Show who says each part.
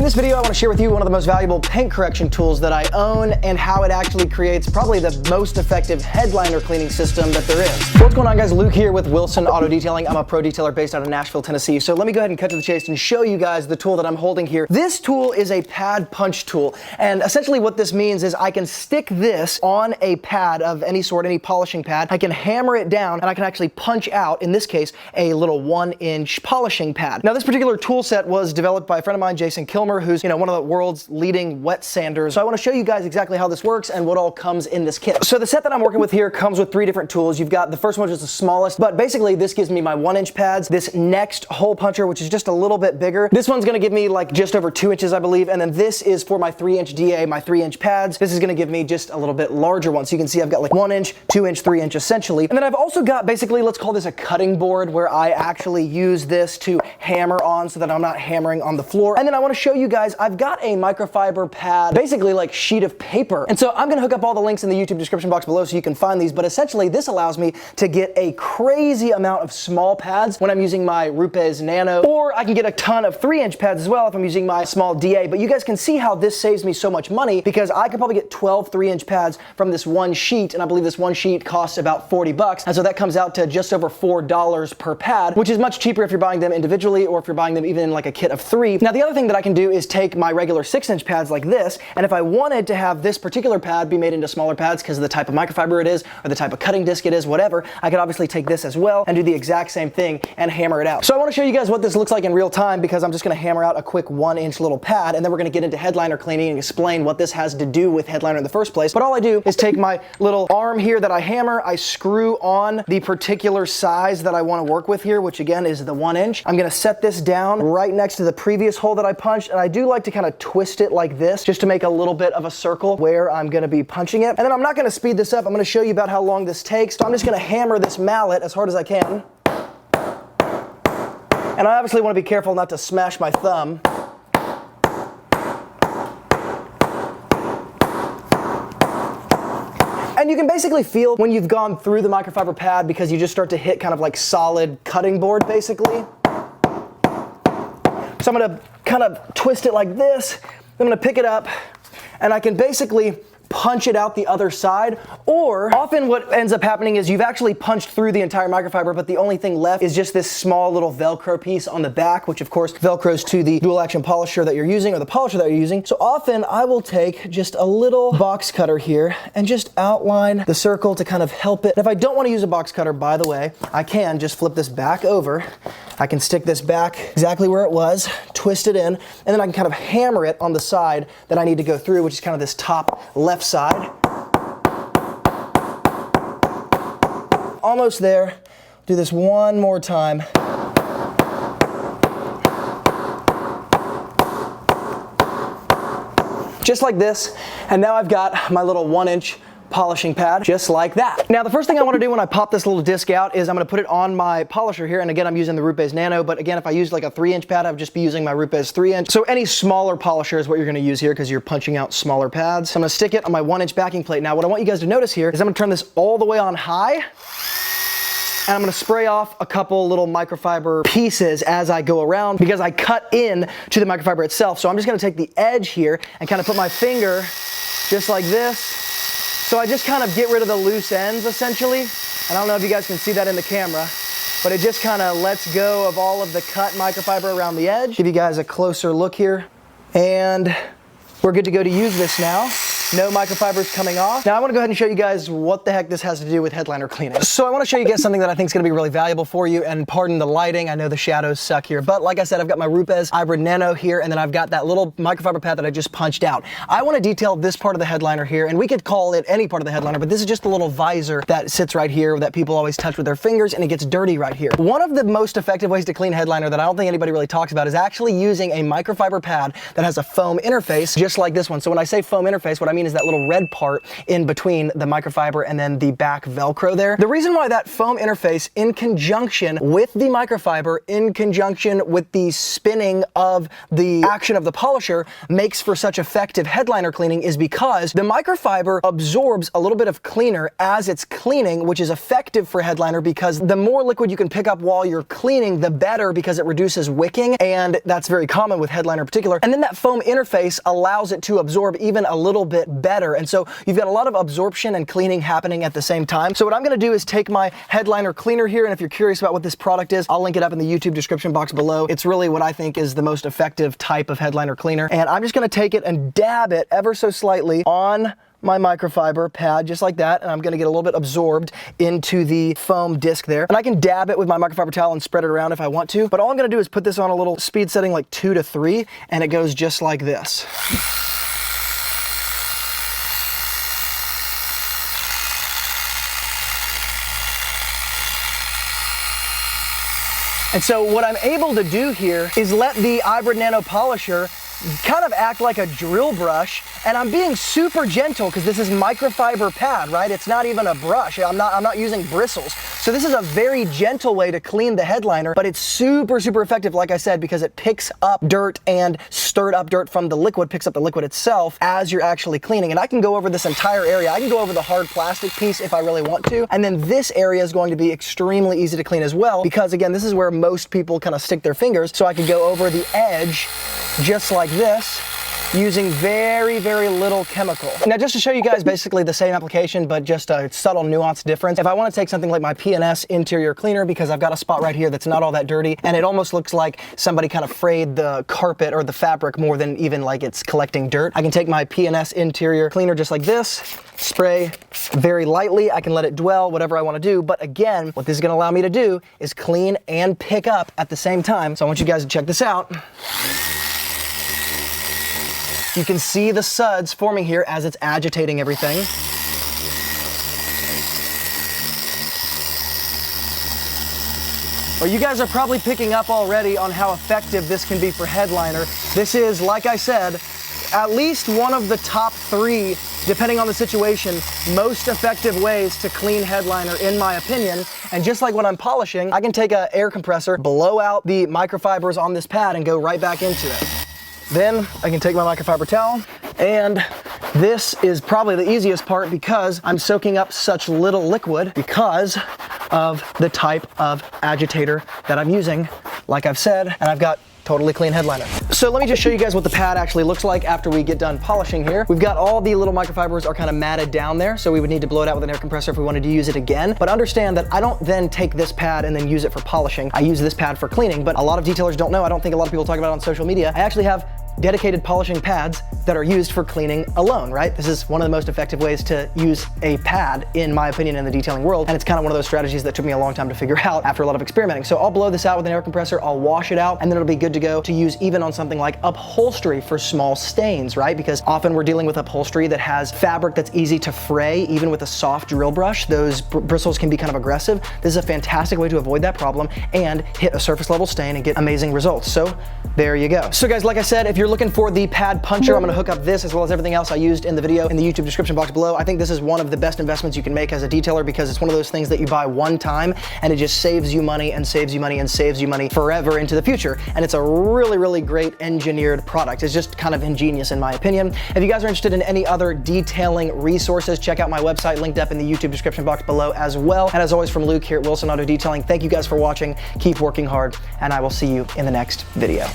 Speaker 1: In this video, I want to share with you one of the most valuable paint correction tools that I own and how it actually creates probably the most effective headliner cleaning system that there is. What's going on, guys? Luke here with Wilson Auto Detailing. I'm a pro detailer based out of Nashville, Tennessee. So let me go ahead and cut to the chase and show you guys the tool that I'm holding here. This tool is a pad punch tool. And essentially what this means is I can stick this on a pad of any sort, any polishing pad. I can hammer it down and I can actually punch out, in this case, a little 1-inch polishing pad. Now, this particular tool set was developed by a friend of mine, Jason Kilmer, who's one of the world's leading wet sanders. So I want to show you guys exactly how this works and what all comes in this kit. So the set that I'm working with here comes with 3 different tools. You've got the first one, which is the smallest, but basically this gives me my 1-inch pads. This next hole puncher, which is just a little bit bigger. This one's going to give me like just over 2 inches, I believe. And then this is for my 3-inch DA, my 3-inch pads. This is going to give me just a little bit larger one. So you can see I've got like 1-inch, 2-inch, 3-inch essentially. And then I've also got basically, let's call this a cutting board, where I actually use this to hammer on so that I'm not hammering on the floor. And then I want to show you guys, I've got a microfiber pad, basically like sheet of paper. And so I'm going to hook up all the links in the YouTube description box below so you can find these. But essentially this allows me to get a crazy amount of small pads when I'm using my Rupes Nano, or I can get a ton of 3-inch pads as well if I'm using my small DA. But you guys can see how this saves me so much money, because I could probably get 12 3-inch pads from this one sheet. And I believe this one sheet costs about 40 bucks. And so that comes out to just over $4 per pad, which is much cheaper if you're buying them individually or if you're buying them even in like a kit of 3. Now, the other thing that I can do is take my regular 6-inch pads like this, and if I wanted to have this particular pad be made into smaller pads because of the type of microfiber it is or the type of cutting disc it is, whatever, I could obviously take this as well and do the exact same thing and hammer it out. So I want to show you guys what this looks like in real time, because I'm just going to hammer out a quick 1-inch little pad, and then we're going to get into headliner cleaning and explain what this has to do with headliner in the first place. But all I do is take my little arm here that I hammer, I screw on the particular size that I want to work with here, which again is the 1-inch. I'm going to set this down right next to the previous hole that I punched, and I do like to kind of twist it like this just to make a little bit of a circle where I'm going to be punching it. And then I'm not going to speed this up. I'm going to show you about how long this takes. So I'm just going to hammer this mallet as hard as I can. And I obviously want to be careful not to smash my thumb. And you can basically feel when you've gone through the microfiber pad, because you just start to hit kind of like solid cutting board basically. So I'm going to kind of twist it like this. I'm going to pick it up, and I can basically punch it out the other side. Or often what ends up happening is you've actually punched through the entire microfiber, but the only thing left is just this small little Velcro piece on the back, which of course Velcros to the dual action polisher that you're using, or the polisher that you're using. So often I will take just a little box cutter here and just outline the circle to kind of help it. And if I don't want to use a box cutter, by the way, I can just flip this back over. I can stick this back exactly where it was, twist it in, and then I can kind of hammer it on the side that I need to go through, which is kind of this top left side. Almost there. Do this one more time. Just like this. And now I've got my little 1-inch polishing pad, just like that. Now, the first thing I want to do when I pop this little disc out is I'm going to put it on my polisher here. And again, I'm using the Rupes Nano, but again, if I use like a 3-inch pad, I would just be using my Rupes 3-inch. So any smaller polisher is what you're going to use here, because you're punching out smaller pads. So I'm going to stick it on my 1-inch backing plate. Now, what I want you guys to notice here is I'm going to turn this all the way on high, and I'm going to spray off a couple little microfiber pieces as I go around, because I cut in to the microfiber itself. So I'm just going to take the edge here and kind of put my finger just like this. So I just kind of get rid of the loose ends essentially. And I don't know if you guys can see that in the camera, but it just kind of lets go of all of the cut microfiber around the edge. Give you guys a closer look here. And we're good to go to use this now. No microfibers coming off. Now I want to go ahead and show you guys what the heck this has to do with headliner cleaning. So I want to show you guys something that I think is going to be really valuable for you, and pardon the lighting, I know the shadows suck here, but like I said, I've got my Rupes Hybrid Nano here, and then I've got that little microfiber pad that I just punched out. I want to detail this part of the headliner here, and we could call it any part of the headliner, but this is just the little visor that sits right here that people always touch with their fingers, and it gets dirty right here. One of the most effective ways to clean headliner that I don't think anybody really talks about is actually using a microfiber pad that has a foam interface, just like this one. So when I say foam interface, what I mean mean is that little red part in between the microfiber and then the back Velcro there. The reason why that foam interface in conjunction with the microfiber, in conjunction with the spinning of the action of the polisher makes for such effective headliner cleaning is because the microfiber absorbs a little bit of cleaner as it's cleaning, which is effective for headliner because the more liquid you can pick up while you're cleaning, the better, because it reduces wicking, and that's very common with headliner in particular. And then that foam interface allows it to absorb even a little bit better. And so you've got a lot of absorption and cleaning happening at the same time. So what I'm gonna do is take my headliner cleaner here, and if you're curious about what this product is, I'll link it up in the YouTube description box below. It's really what I think is the most effective type of headliner cleaner. And I'm just gonna take it and dab it ever so slightly on my microfiber pad, just like that, and I'm gonna get a little bit absorbed into the foam disc there. And I can dab it with my microfiber towel and spread it around if I want to, but all I'm gonna do is put this on a little speed setting like 2 to 3, and it goes just like this. And so what I'm able to do here is let the Hybrid Nano Polisher kind of act like a drill brush, and I'm being super gentle because this is microfiber pad, right? It's not even a brush. I'm not using bristles. So this is a very gentle way to clean the headliner, but it's super, super effective, like I said, because it picks up dirt and stirred up dirt from the liquid, picks up the liquid itself as you're actually cleaning. And I can go over this entire area. I can go over the hard plastic piece if I really want to. And then this area is going to be extremely easy to clean as well, because again, this is where most people kind of stick their fingers. So I can go over the edge just like this, using very, very little chemical. Now, just to show you guys basically the same application, but just a subtle nuance difference. If I want to take something like my P&S interior cleaner, because I've got a spot right here that's not all that dirty, and it almost looks like somebody kind of frayed the carpet or the fabric more than even like it's collecting dirt, I can take my P&S interior cleaner just like this, spray very lightly. I can let it dwell, whatever I want to do. But again, what this is going to allow me to do is clean and pick up at the same time. So I want you guys to check this out. You can see the suds forming here as it's agitating everything. Well, you guys are probably picking up already on how effective this can be for headliner. This is, like I said, at least one of the top 3, depending on the situation, most effective ways to clean headliner, in my opinion. And just like when I'm polishing, I can take an air compressor, blow out the microfibers on this pad, and go right back into it. Then I can take my microfiber towel, and this is probably the easiest part because I'm soaking up such little liquid because of the type of agitator that I'm using, like I've said, and I've got totally clean headliner. So let me just show you guys what the pad actually looks like after we get done polishing here. We've got all the little microfibers are kind of matted down there, so we would need to blow it out with an air compressor if we wanted to use it again. But understand that I don't then take this pad and then use it for polishing. I use this pad for cleaning, but a lot of detailers don't know. I don't think a lot of people talk about it on social media. I actually have dedicated polishing pads that are used for cleaning alone, right? This is one of the most effective ways to use a pad, in my opinion, in the detailing world. And it's kind of one of those strategies that took me a long time to figure out after a lot of experimenting. So I'll blow this out with an air compressor, I'll wash it out, and then it'll be good to go to use even on something like upholstery for small stains, right? Because often we're dealing with upholstery that has fabric that's easy to fray, even with a soft drill brush. Those bristles can be kind of aggressive. This is a fantastic way to avoid that problem and hit a surface level stain and get amazing results. So there you go. So guys, like I said, if you're looking for the pad puncher, I'm gonna hook up this as well as everything else I used in the video in the YouTube description box below. I think this is one of the best investments you can make as a detailer because it's one of those things that you buy one time and it just saves you money and saves you money and saves you money forever into the future. And it's a really, really great engineered product. It's just kind of ingenious in my opinion. If you guys are interested in any other detailing resources, check out my website linked up in the YouTube description box below as well. And as always, from Luke here at Wilson Auto Detailing, thank you guys for watching. Keep working hard, and I will see you in the next video.